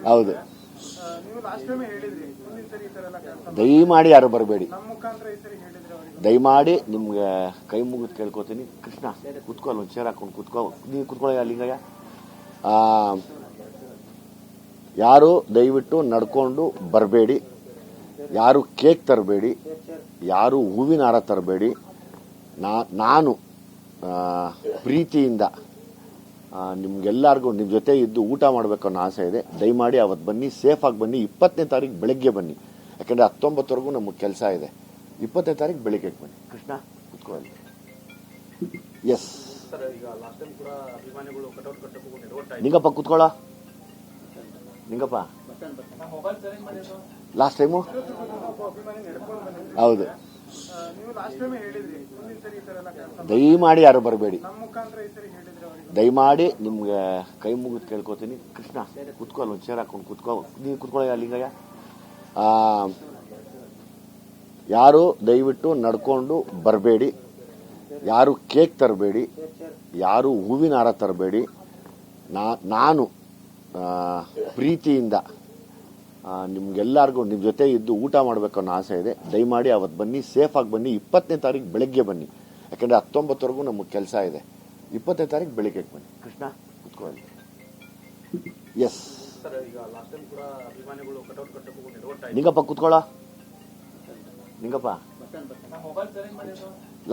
ಹೌದು. ದಯಮಾಡಿ ಯಾರು ಬರಬೇಡಿ, ದಯಮಾಡಿ ನಿಮ್ಗೆ ಕೈ ಮುಗಿದು ಕೇಳ್ಕೊತೀನಿ. ಕೃಷ್ಣ ಕುತ್ಕೊಳ್ಳ, ಒಂದು ಚೇರ್ ಹಾಕೊಂಡು ಕುತ್ಕೋ, ನೀವು ಕುತ್ಕೊಳ್ಳೋ ಲಿಂಗಯ್ಯ. ಯಾರು ದಯವಿಟ್ಟು ನಡ್ಕೊಂಡು ಬರಬೇಡಿ, ಯಾರು ಕೇಕ್ ತರಬೇಡಿ, ಯಾರು ಹೂವಿನ ಹಾರ ತರಬೇಡಿ. ನಾನು ಪ್ರೀತಿಯಿಂದ ನಿಮ್ಗೆಲ್ಲರಿಗೂ ನಿಮ್ಮ ಜೊತೆ ಇದ್ದು ಊಟ ಮಾಡಬೇಕು ಅನ್ನೋ ಆಸೆ ಇದೆ. ದಯಮಾಡಿ ಅವತ್ತು ಬನ್ನಿ, ಸೇಫಾಗಿ ಬನ್ನಿ. 20ನೇ ತಾರೀಕು ಬೆಳಗ್ಗೆ ಬನ್ನಿ, ಯಾಕಂದರೆ 19ವರೆಗೂ ನಮಗೆ ಕೆಲಸ ಇದೆ. 20ನೇ ತಾರೀಕು ಬೆಳಿಗ್ಗೆ ಬನ್ನಿ. ಕೃಷ್ಣ ಕುತ್ಕೊಳ್ಳಿ. ಎಸ್ ನಿಂಗಪ್ಪ ಕುತ್ಕೊಳ್ಳ. ನಿಂಗಪ್ಪ ಲಾಸ್ಟ್ ಟೈಮು ಹೌದು. ದಯಮಾಡಿ ಯಾರು ಬರಬೇಡಿ, ದಯಮಾಡಿ ನಿಮ್ಗೆ ಕೈ ಮುಗಿದು ಕೇಳ್ಕೊತೀನಿ. ಕೃಷ್ಣ ಕುತ್ಕೊಳ್ಳ, ಒಂದು ಚೇರ್ ಹಾಕೊಂಡು ಕುತ್ಕೋ, ನೀವು ಕುತ್ಕೊಳ್ಳೋ ಲಿಂಗಯ್ಯ. ಯಾರು ದಯವಿಟ್ಟು ನಡ್ಕೊಂಡು ಬರಬೇಡಿ, ಯಾರು ಕೇಕ್ ತರಬೇಡಿ, ಯಾರು ಹೂವಿನ ಹಾರ ತರಬೇಡಿ. ನಾನು ಪ್ರೀತಿಯಿಂದ ನಿಮ್ಗೆಲ್ಲರಿಗೂ ನಿಮ್ಮ ಜೊತೆ ಇದ್ದು ಊಟ ಮಾಡಬೇಕು ಅನ್ನೋ ಆಸೆ ಇದೆ. ದಯಮಾಡಿ ಅವತ್ತು ಬನ್ನಿ, ಸೇಫಾಗಿ ಬನ್ನಿ. 20ನೇ ತಾರೀಕು ಬೆಳಗ್ಗೆ ಬನ್ನಿ, ಯಾಕಂದರೆ 19ವರೆಗೂ ನಮಗೆ ಕೆಲಸ ಇದೆ. 20ನೇ ತಾರೀಕು ಬೆಳಿಗ್ಗೆ ಬನ್ನಿ. ಕೃಷ್ಣ ಕುತ್ಕೊಳ್ಳಿ. ಎಸ್ ನಿಂಗಪ್ಪ ಕುತ್ಕೊಳ್ಳ. Ningappa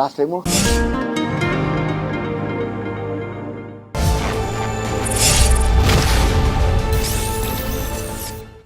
last time